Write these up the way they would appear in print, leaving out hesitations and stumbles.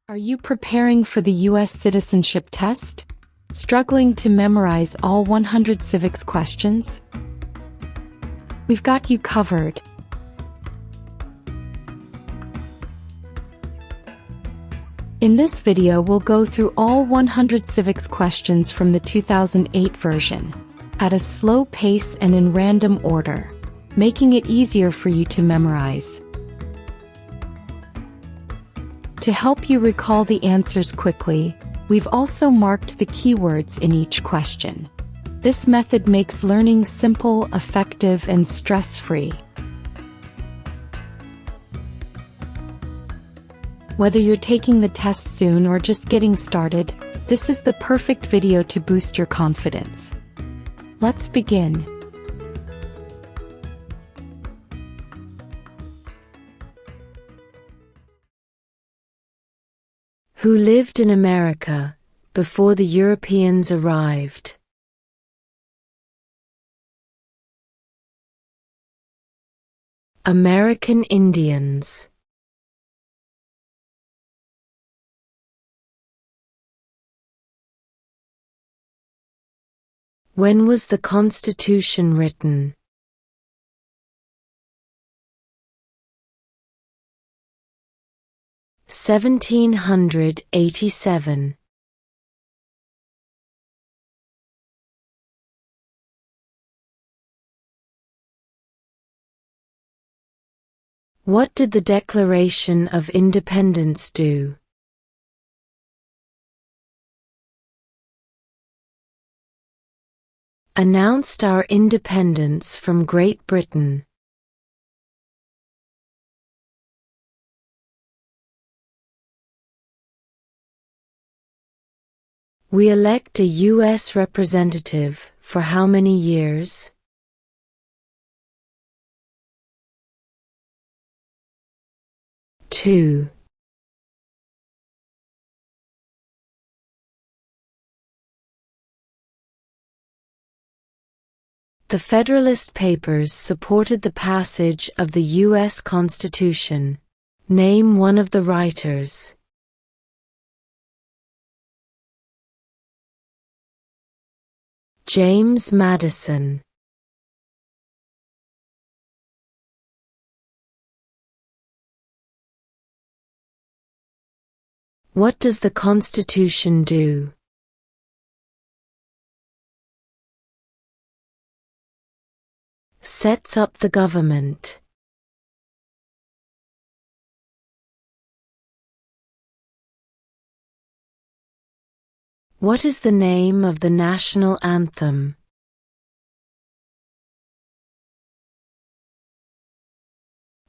Are you preparing for the U.S. Citizenship Test? Struggling to memorize all 100 civics questions? We've got you covered. In this video, we'll go through all 100 civics questions from the 2008 version, at a slow pace and in random order, making it easier for you to memorize. To help you recall the answers quickly, we've also marked the keywords in each question. This method makes learning simple, effective, and stress-free. Whether you're taking the test soon or just getting started, this is the perfect video to boost your confidence. Let's begin. Who lived in America before the Europeans arrived? American Indians. When was the Constitution written? (1787). What did the Declaration of Independence do? Announced our independence from Great Britain. We elect a U.S. representative for how many years? Two. The Federalist Papers supported the passage of the U.S. Constitution. Name one of the writers. James Madison. What does the Constitution do? Sets up the government. What is the name of the national anthem?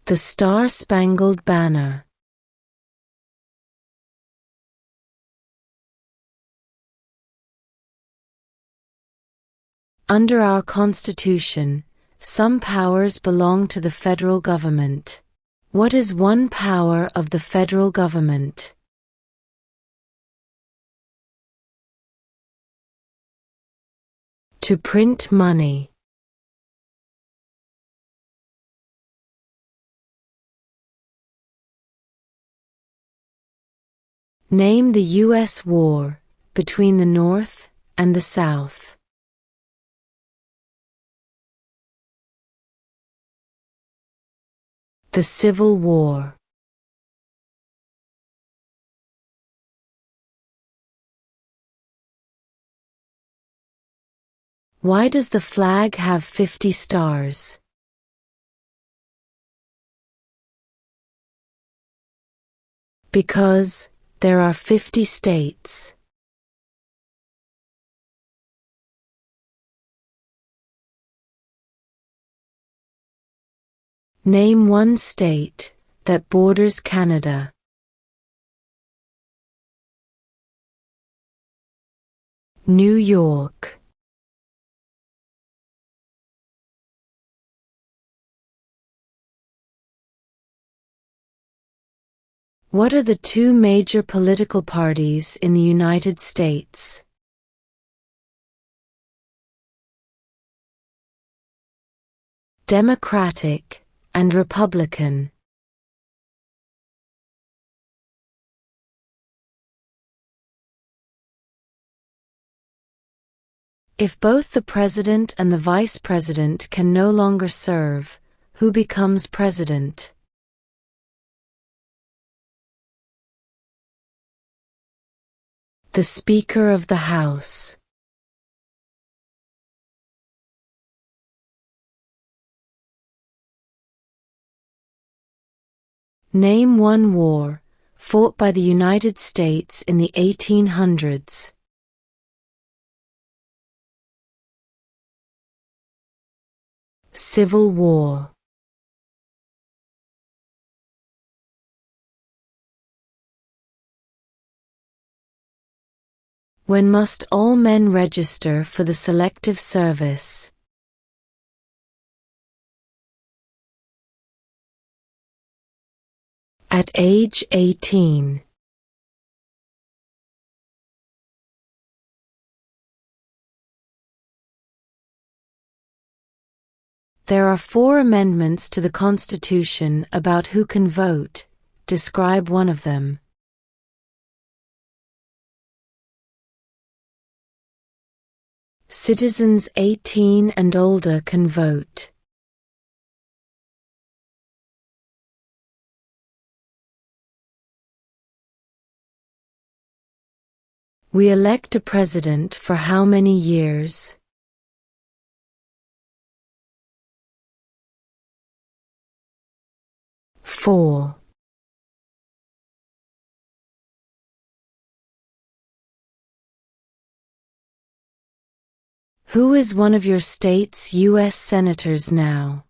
The Star-Spangled Banner. Under our Constitution, some powers belong to the federal government. What is one power of the federal government? To print money. Name the U.S. war between the North and the South. The Civil War. Why does the flag have 50 stars? Because there are 50 states. Name one state that borders Canada. New York. What are the two major political parties in the United States? Democratic and Republican. If both the president and the vice president can no longer serve, who becomes president? The Speaker of the House. Name one war fought by the United States in the 1800s. Civil War. When must all men register for the Selective Service? At age 18. There are 4 amendments to the Constitution about who can vote. Describe one of them. Citizens 18 and older can vote. We elect a president for how many years? Four. Who is one of your state's U.S. senators now?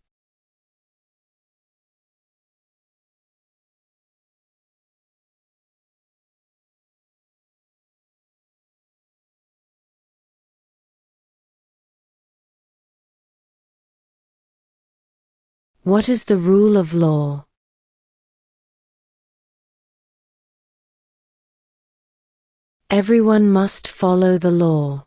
What is the rule of law? Everyone must follow the law.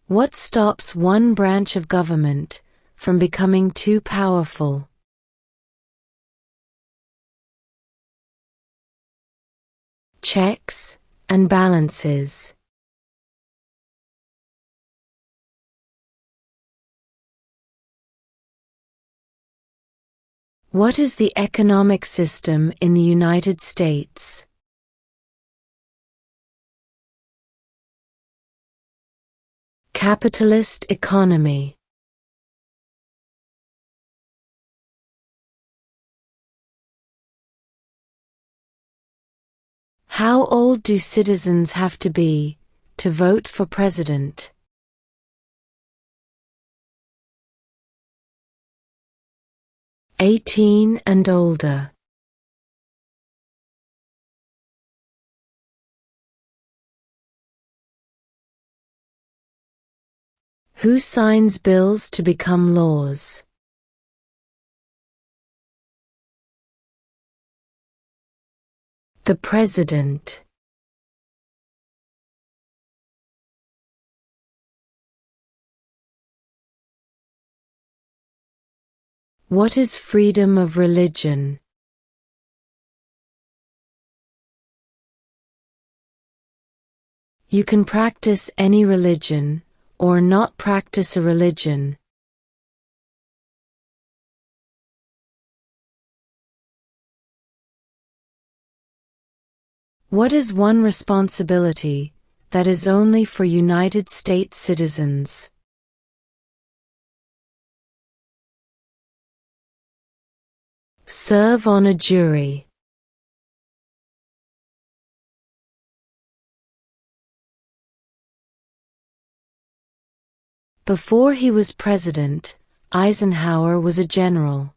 What stops one branch of government from becoming too powerful? Checks and balances. What is the economic system in the United States? Capitalist economy. How old do citizens have to be to vote for president? 18 and older. Who signs bills to become laws? The President. What is freedom of religion? You can practice any religion, or not practice a religion. What is one responsibility that is only for United States citizens? Serve on a jury. Before he was president, Eisenhower was a general.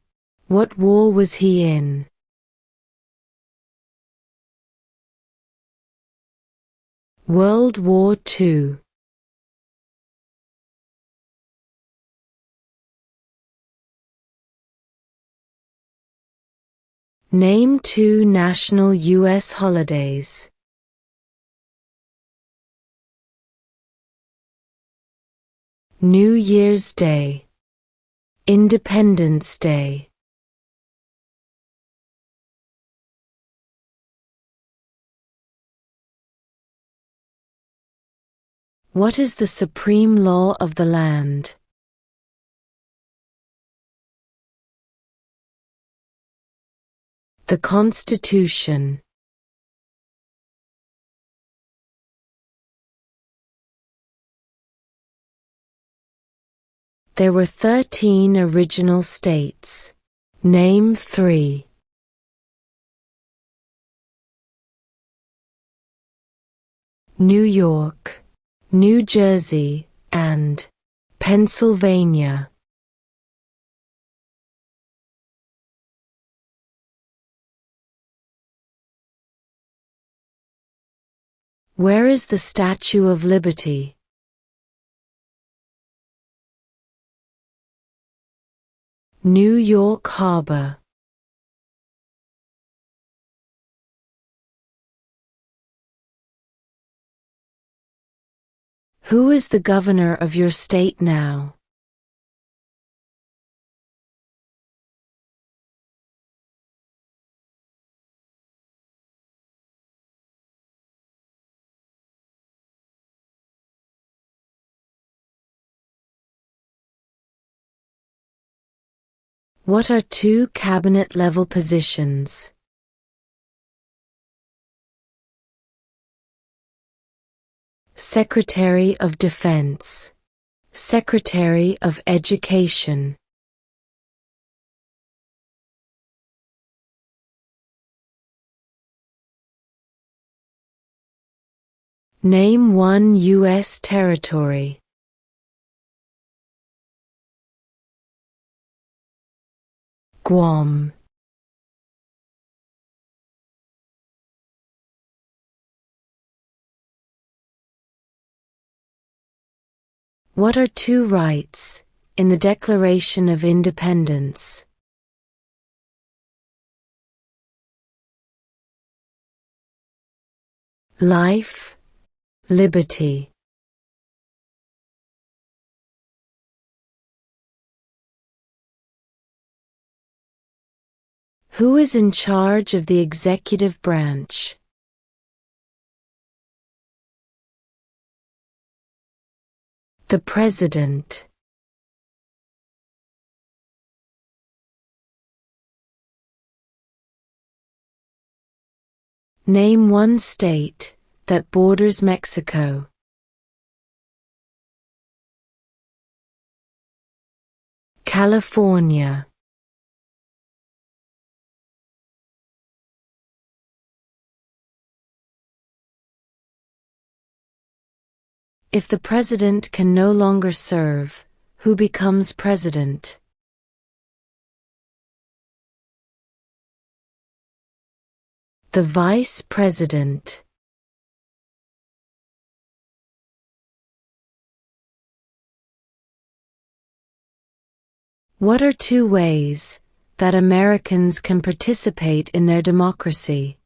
What war was he in? World War II. Name 2 national U.S. holidays. New Year's Day. Independence Day. What is the supreme law of the land? The Constitution. There were 13 original states. Name 3. New York, New Jersey, and Pennsylvania. Where is the Statue of Liberty? New York Harbor. Who is the governor of your state now? What are 2 cabinet-level positions? Secretary of Defense, Secretary of Education. Name 1 U.S. territory. Guam. What are 2 rights in the Declaration of Independence? Life, liberty. Who is in charge of the executive branch? The President. Name 1 state that borders Mexico. California. If the president can no longer serve, who becomes president? The vice president. What are 2 ways that Americans can participate in their democracy?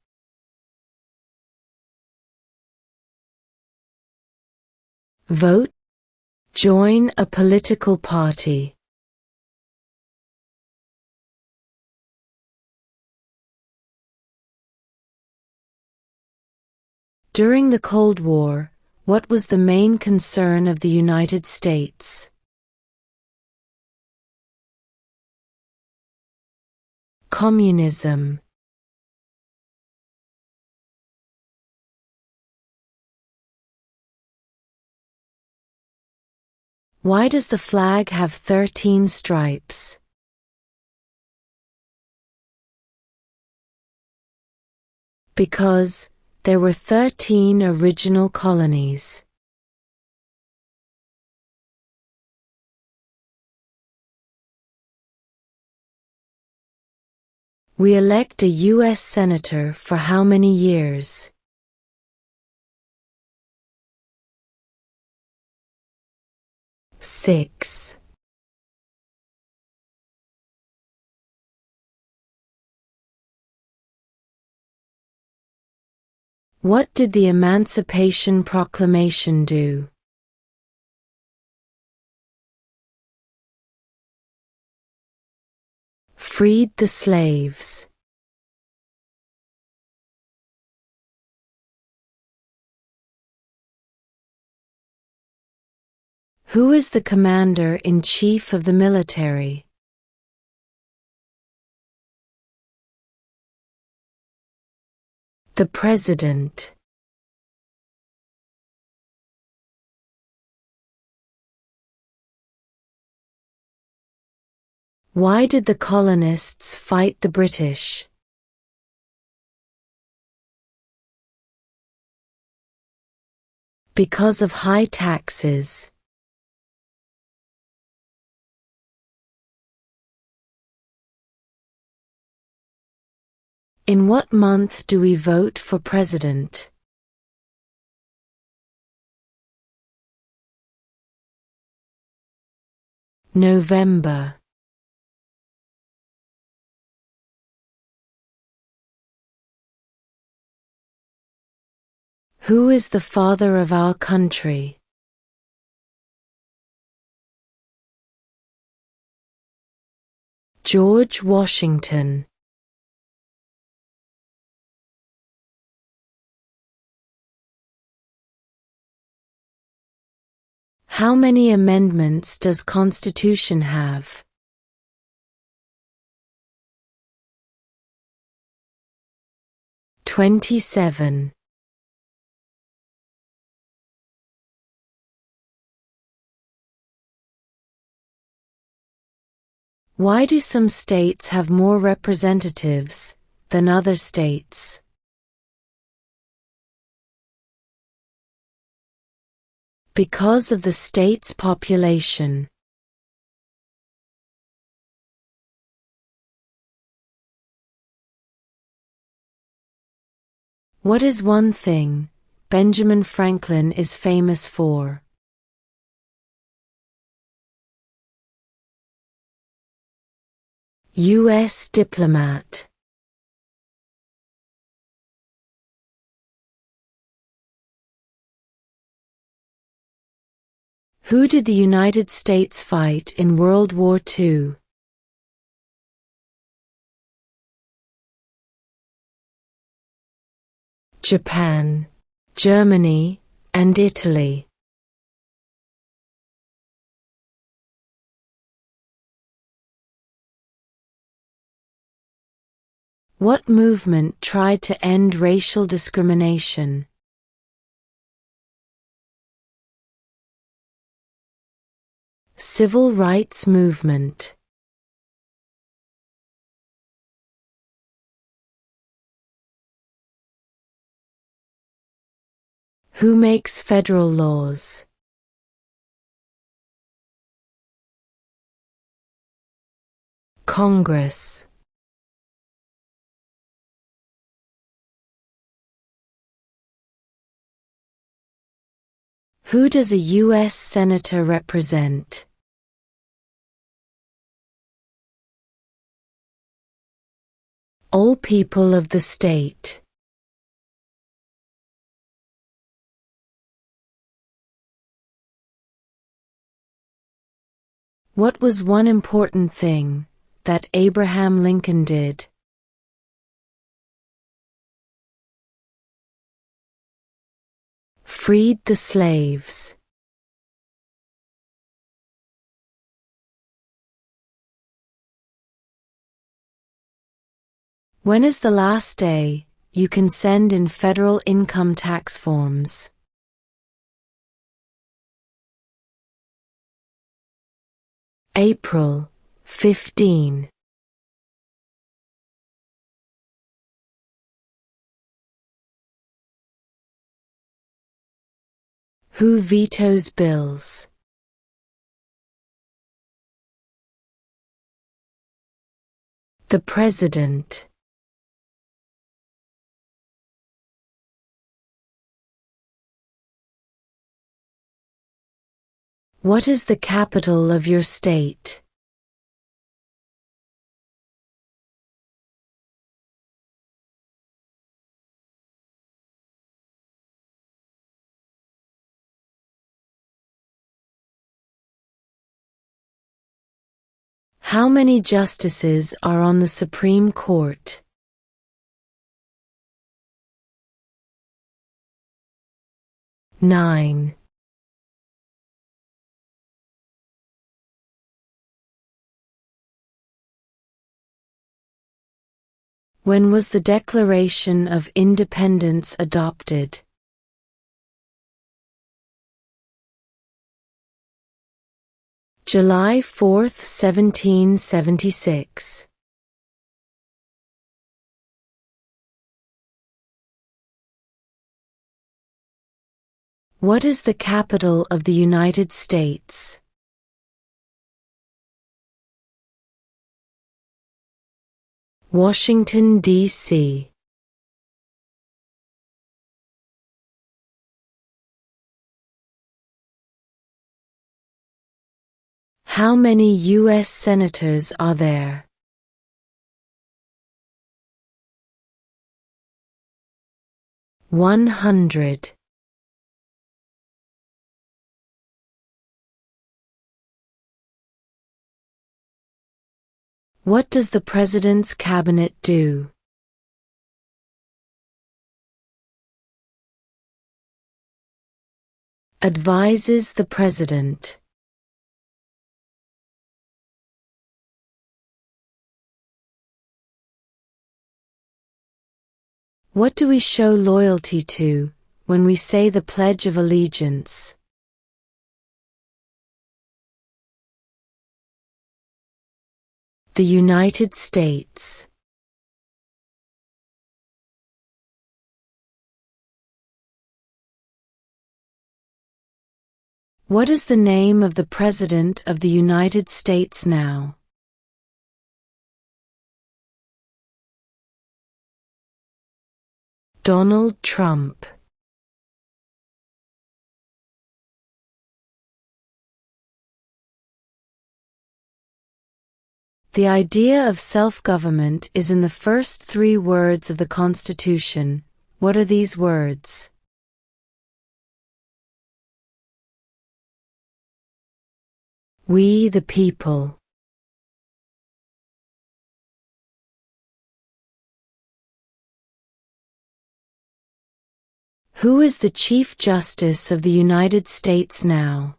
Vote, join a political party. During the Cold War, what was the main concern of the United States? Communism. Why does the flag have 13 stripes? Because there were 13 original colonies. We elect a U.S. Senator for how many years? 6. What did the Emancipation Proclamation do? Freed the slaves. Who is the commander-in-chief of the military? The president. Why did the colonists fight the British? Because of high taxes. In what month do we vote for president? November. Who is the father of our country? George Washington. How many amendments does Constitution have? 27. Why do some states have more representatives than other states? Because of the state's population. What is one thing Benjamin Franklin is famous for? U.S. diplomat. Who did the United States fight in World War II? Japan, Germany, and Italy. What movement tried to end racial discrimination? Civil rights movement. Who makes federal laws? Congress. Who does a U.S. Senator represent? All people of the state. What was one important thing that Abraham Lincoln did? Freed the slaves. When is the last day you can send in federal income tax forms? April 15. Who vetoes bills? The President. What is the capital of your state? How many justices are on the Supreme Court? 9. When was the Declaration of Independence adopted? July 4th, 1776. What is the capital of the United States? Washington, D.C. How many U.S. senators are there? 100. What does the President's Cabinet do? Advises the President. What do we show loyalty to when we say the Pledge of Allegiance? The United States. What is the name of the President of the United States now? Donald Trump. The idea of self-government is in the first 3 words of the Constitution. What are these words? We the people. Who is the Chief Justice of the United States now?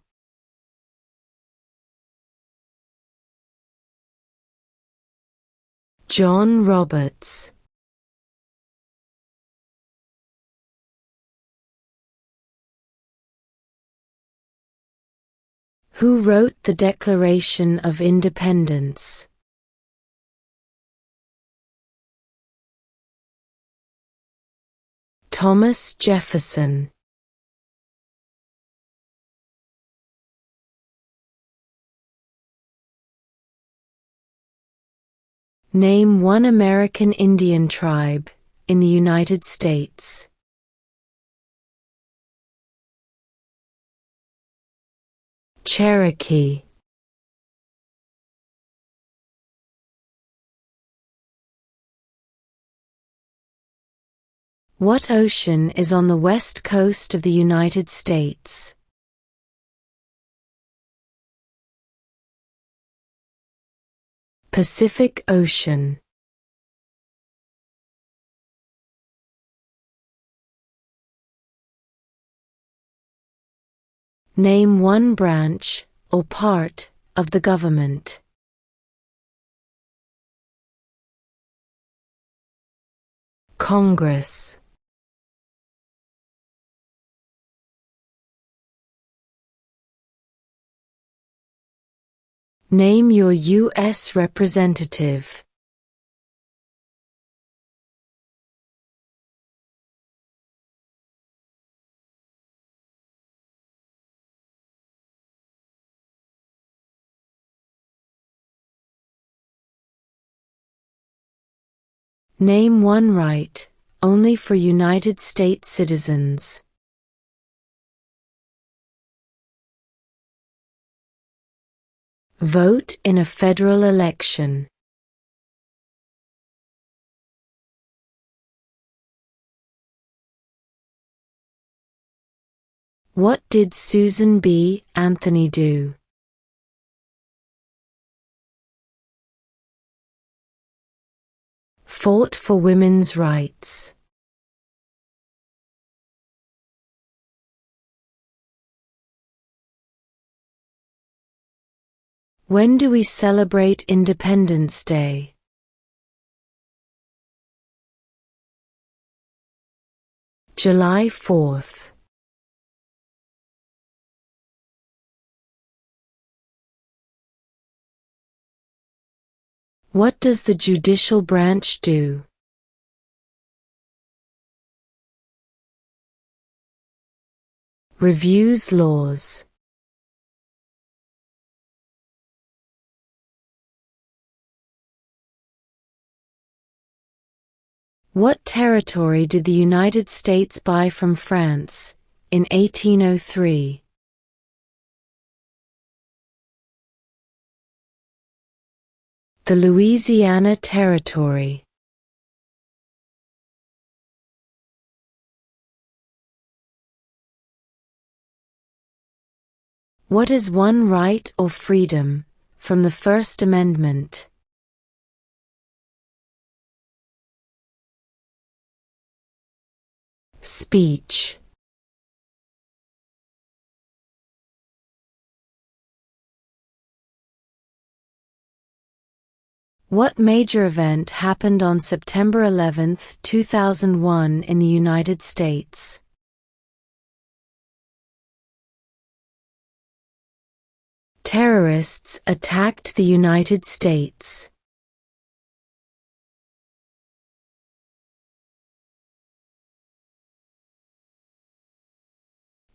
John Roberts. Who wrote the Declaration of Independence? Thomas Jefferson. Name one American Indian tribe in the United States. Cherokee. What ocean is on the west coast of the United States? Pacific Ocean. Name one branch or part of the government. Congress. Name your U.S. representative. Name one right only for United States citizens. Vote in a federal election. What did Susan B. Anthony do? Fought for women's rights. When do we celebrate Independence Day? July 4th. What does the judicial branch do? Reviews laws. What territory did the United States buy from France in 1803? The Louisiana Territory. What is one right or freedom from the First Amendment? Speech. What major event happened on September 11, 2001 in the United States? Terrorists attacked the United States.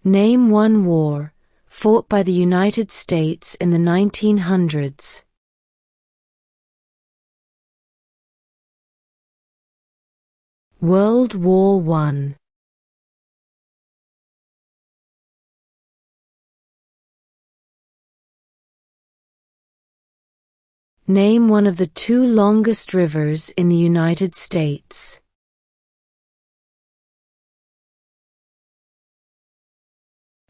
Name one war fought by the United States in the 1900s. World War I. Name one of the two longest rivers in the United States.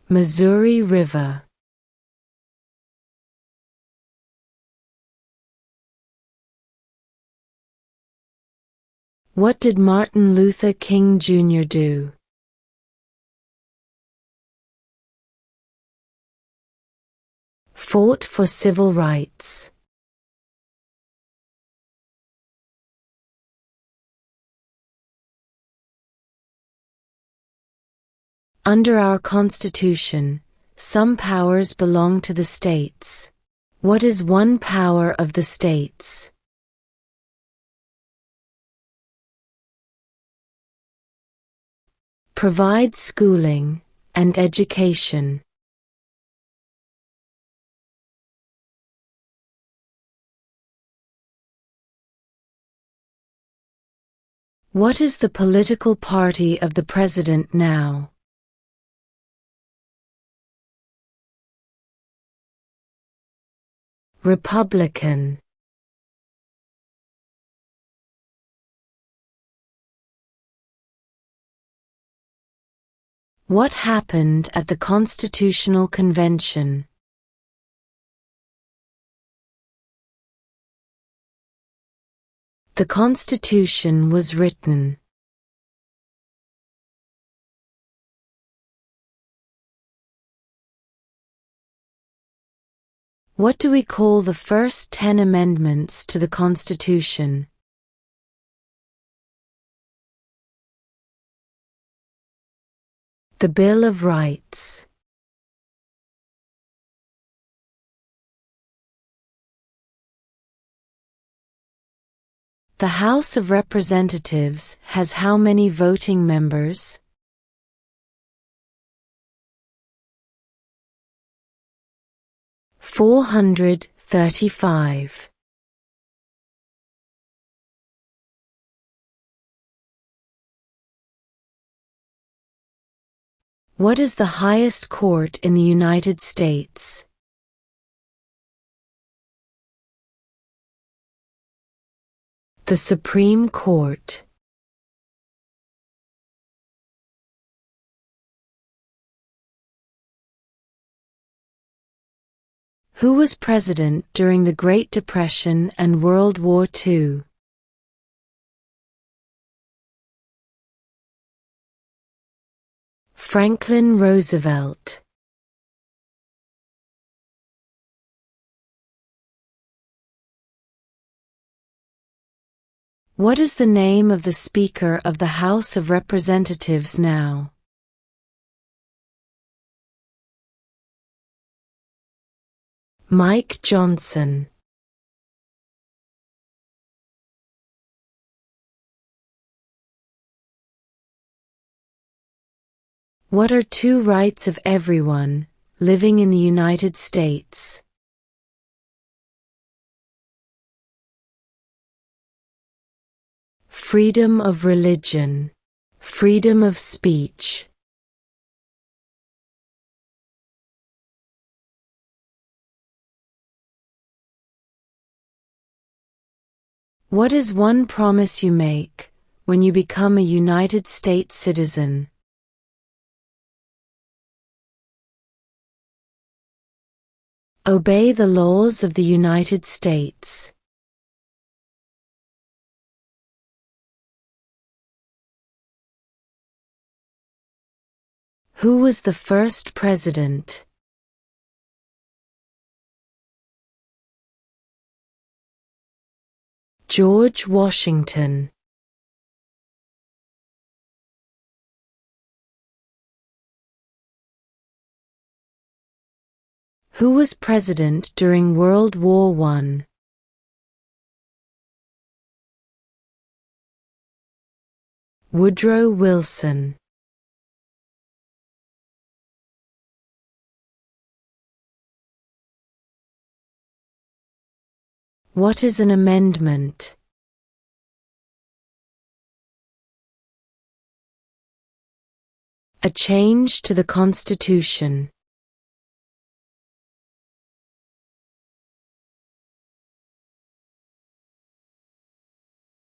Missouri River. What did Martin Luther King Jr. do? Fought for civil rights. Under our Constitution, some powers belong to the states. What is one power of the states? Provide schooling and education. What is the political party of the president now? Republican. What happened at the Constitutional Convention? The Constitution was written. What do we call the first 10 amendments to the Constitution? The Bill of Rights. The House of Representatives has how many voting members? $435. What is the highest court in the United States? The Supreme Court. Who was president during the Great Depression and World War II? Franklin Roosevelt. What is the name of the Speaker of the House of Representatives now? Mike Johnson. What are two rights of everyone living in the United States? Freedom of religion, freedom of speech. What is one promise you make when you become a United States citizen? Obey the laws of the United States. Who was the first president? George Washington. Who was president during World War I? Woodrow Wilson. What is an amendment? A change to the Constitution.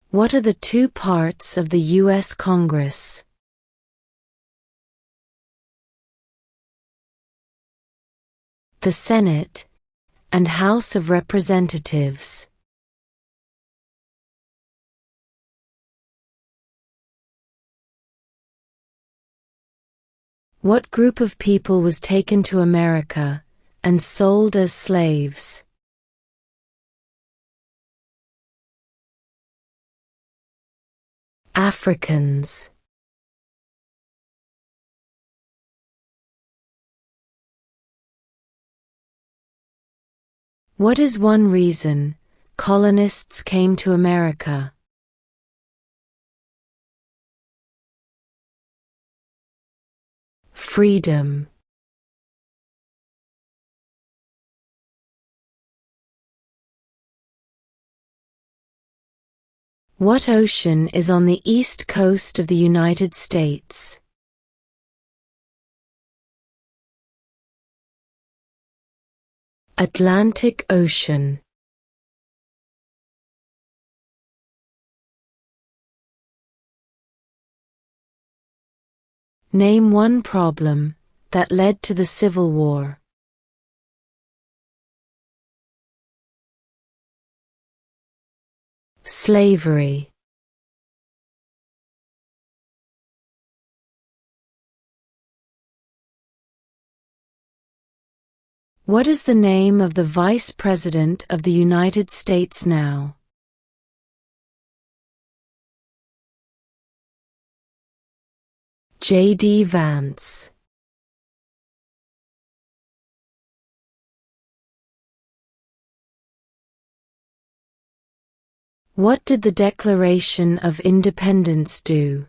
What are the two parts of the U.S. Congress? The Senate and House of Representatives. What group of people was taken to America and sold as slaves? Africans. What is one reason colonists came to America? Freedom. What ocean is on the east coast of the United States? Atlantic Ocean. Name one problem that led to the Civil War. Slavery. What is the name of the Vice President of the United States now? J.D. Vance. What did the Declaration of Independence do?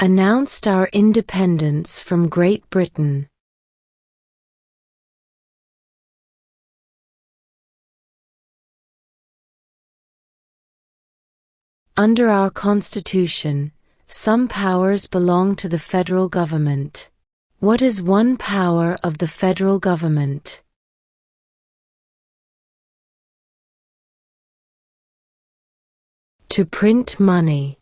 Announced our independence from Great Britain. Under our Constitution, some powers belong to the federal government. What is one power of the federal government? To print money.